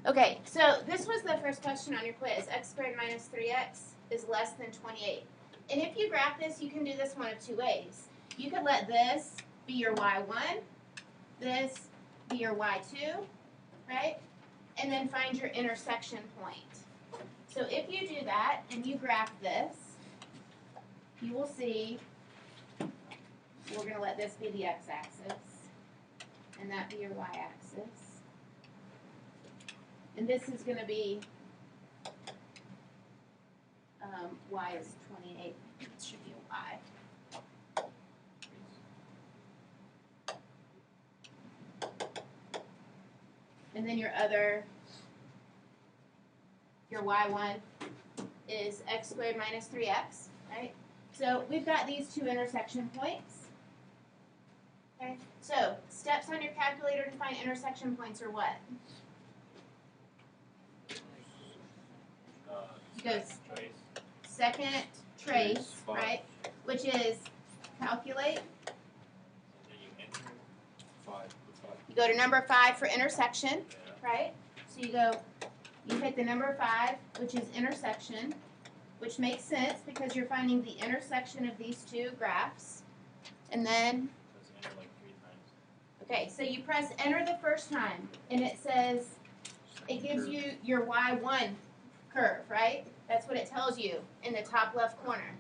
Okay, so this was the first question on your quiz. X squared minus 3x is less than 28. And if you graph this, you can do this one of two ways. You could let this be your y1, this be your y2, right? And then find your intersection point. So if you do that and you graph this, you will see we're going to let this be the x-axis and that be your y-axis. And this is going to be y is 28. It should be a y. And then your y1 is x squared minus 3x, right? So we've got these two intersection points. Okay, so steps on your calculator to find intersection points are what? You go second trace, right? Which is calculate. You go to number 5 for intersection, right? So you hit the number 5, which is intersection, which makes sense because you're finding the intersection of these two graphs. And then, okay, so you press enter the first time, and it says, it gives you your y1 curve, right? That's what it tells you in the top left corner.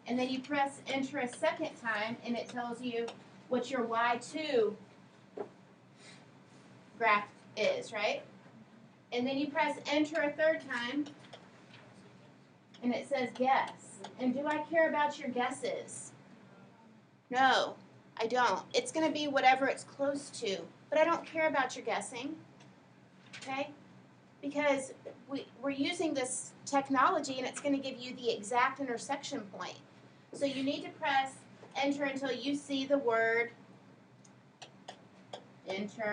And then you press enter a second time, and it tells you what your y2 graph is, right? And then you press enter a third time, and it says guess. And do I care about your guesses? No, I don't. It's going to be whatever it's close to, but I don't care about your guessing, okay? Because we're using this technology, and it's going to give you the exact intersection point. So you need to press enter until you see the word intersection.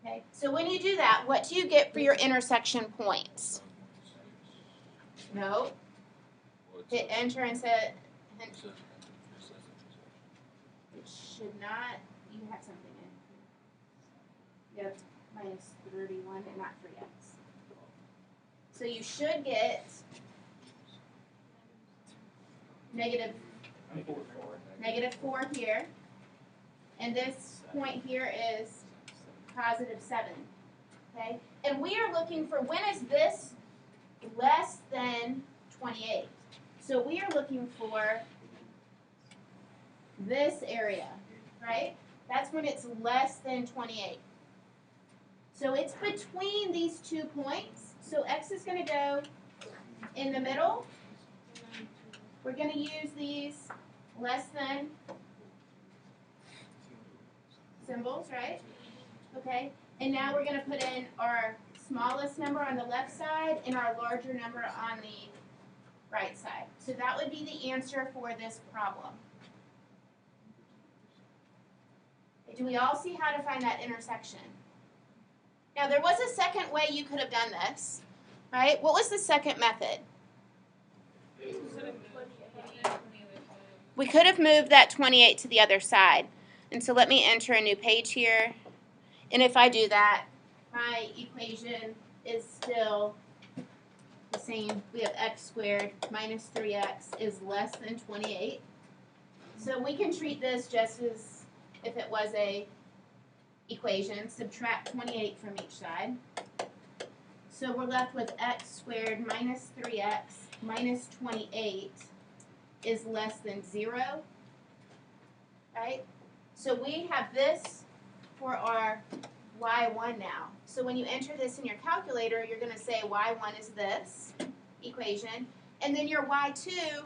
Okay, so when you do that, what do you get for your intersection points? No. Hit enter and say, it should not, you have something in. You have minus 31 and not 3x. So you should get negative 4 here. And this point here is positive 7. Okay? And we are looking for when is this less than 28. So we are looking for this area, right? That's when it's less than 28. So it's between these 2 points. So x is going to go in the middle. We're going to use these less than symbols, right? Okay. And now we're going to put in our smallest number on the left side and our larger number on the right side. So that would be the answer for this problem. Do we all see how to find that intersection? Now, there was a second way you could have done this, right? What was the second method? We could have moved that 28 to the other side. And so let me enter a new page here. And if I do that, my equation is still the same. We have x squared minus 3x is less than 28. So we can treat this just as if it was a equation. Subtract 28 from each side. So we're left with x squared minus 3x minus 28 is less than 0. Right? So we have this for our y1 now. So when you enter this in your calculator, you're going to say y1 is this equation. And then your y2,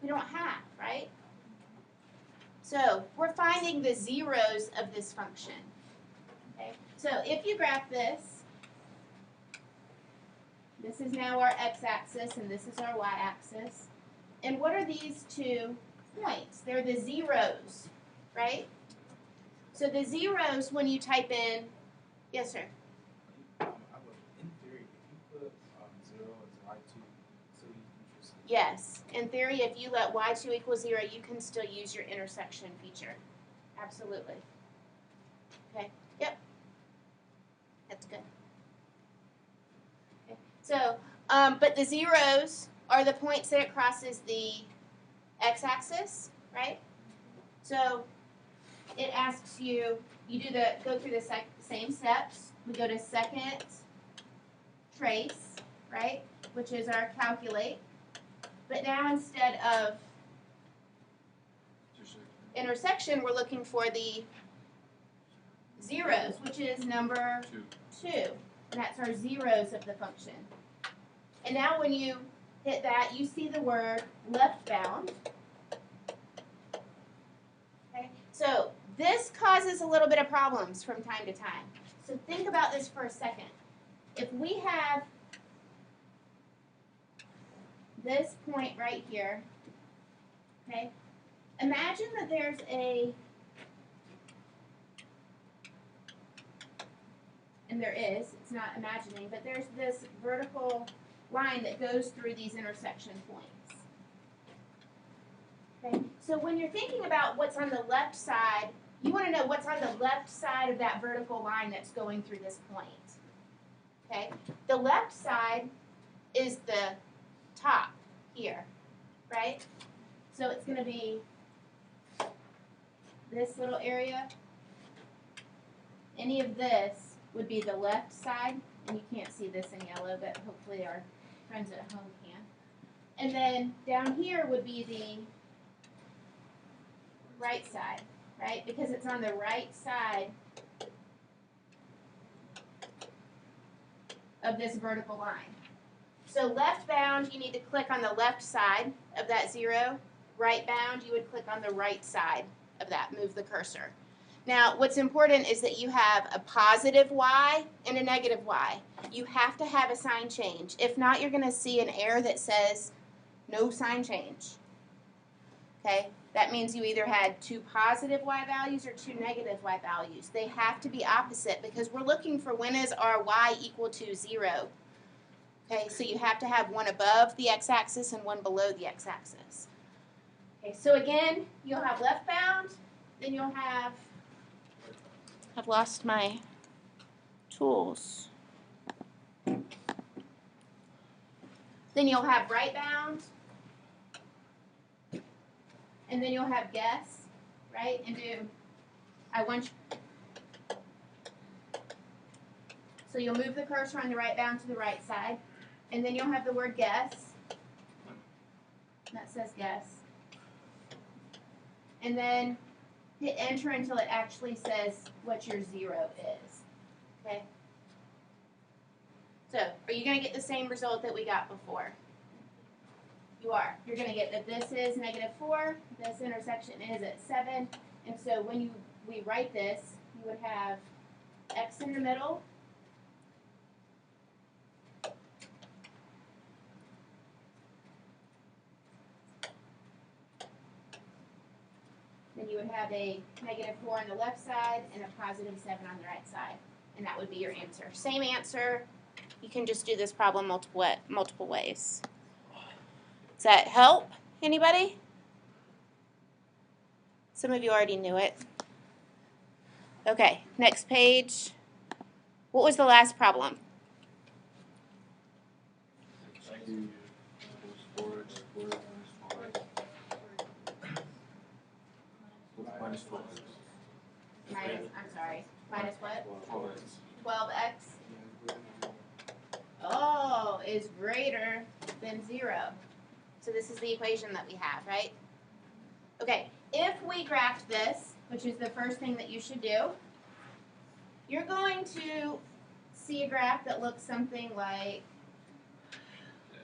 we don't have, right? So we're finding the zeros of this function. Okay? So if you graph this, this is now our x-axis and this is our y-axis. And what are these 2 points? They're the zeros, right? So the zeros, when you type in, yes, sir? In theory, if you put 0 as y2, so you can just... Yes. In theory, if you let y2 equal 0, you can still use your intersection feature. Absolutely. But the zeros are the points that it crosses the x-axis, right? So it asks you, go through the same steps. We go to second trace, right, which is our calculate. But now instead of intersection, we're looking for the zeros, which is number 2. And that's our zeros of the function. And now when you hit that, you see the word left bound. Okay? So this causes a little bit of problems from time to time. So think about this for a second. If we have this point right here, okay, imagine that there's and there is, it's not imagining, but there's this vertical line that goes through these intersection points. Okay, so when you're thinking about what's on the left side, you want to know what's on the left side of that vertical line that's going through this point. Okay, the left side is the top here, right? So it's going to be this little area. Any of this would be the left side, and you can't see this in yellow, but hopefully our friends at home can. And then down here would be the right side, right? Because it's on the right side of this vertical line. So left bound, you need to click on the left side of that 0. Right bound, you would click on the right side of that, move the cursor. Now, what's important is that you have a positive y and a negative y. You have to have a sign change. If not, you're going to see an error that says no sign change. Okay? That means you either had 2 positive y values or 2 negative y values. They have to be opposite because we're looking for when is our y equal to 0. Okay, so you have to have one above the x-axis and one below the x-axis. Okay, so again, you'll have left bound, then you'll have, I've lost my tools. Then you'll have right bound, and then you'll have guess, right, and do, I want you, so you'll move the cursor on the right bound to the right side, and then you'll have the word guess, that says guess, and then hit enter until it actually says what your 0 is, okay? So, are you going to get the same result that we got before? You are. You're going to get that this is -4, this intersection is at 7, and so when we write this, you would have x in the middle, then you would have a -4 on the left side and a +7 on the right side, and that would be your answer. Same answer. You can just do this problem multiple ways. Does that help? Anybody? Some of you already knew it. Okay, next page. What was the last problem? Minus what? 12x. Oh, is greater than 0. So this is the equation that we have, right? Okay, if we graph this, which is the first thing that you should do, you're going to see a graph that looks something like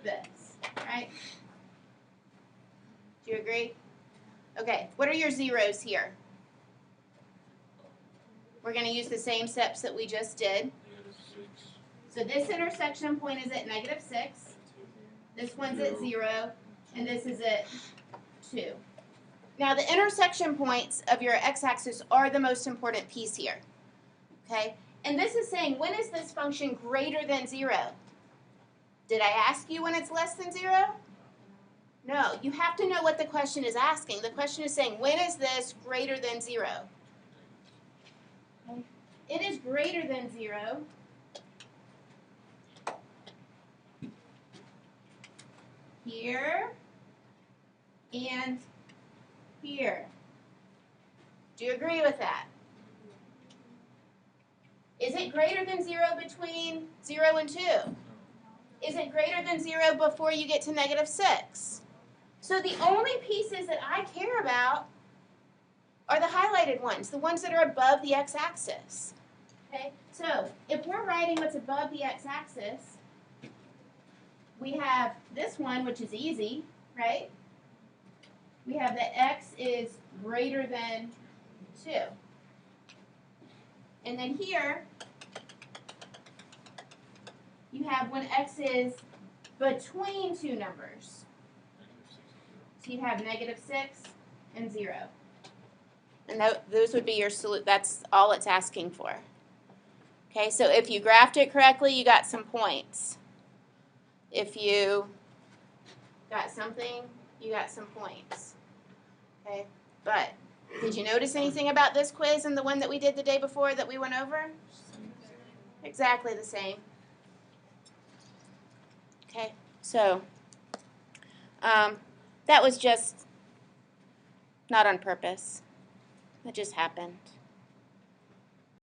this, right? Do you agree? Okay, what are your zeros here? We're going to use the same steps that we just did. So this intersection point is at -6. This one's at 0. And this is at 2. Now the intersection points of your x-axis are the most important piece here. Okay? And this is saying, when is this function greater than 0? Did I ask you when it's less than 0? No, you have to know what the question is asking. The question is saying, when is this greater than 0? Okay. It is greater than 0 here and here. Do you agree with that? Is it greater than 0 between 0 and 2? Is it greater than 0 before you get to -6? So the only pieces that I care about are the highlighted ones, the ones that are above the x-axis. Okay, so if we're writing what's above the x-axis, we have this one, which is easy, right? We have that x is greater than 2. And then here, you have when x is between two numbers. So you have -6 and 0. And those would be your solution. That's all it's asking for. Okay, so if you graphed it correctly, you got some points. If you got something, you got some points. Okay, but did you notice anything about this quiz and the one that we did the day before that we went over? Exactly the same. Okay, so that was just not on purpose. It just happened.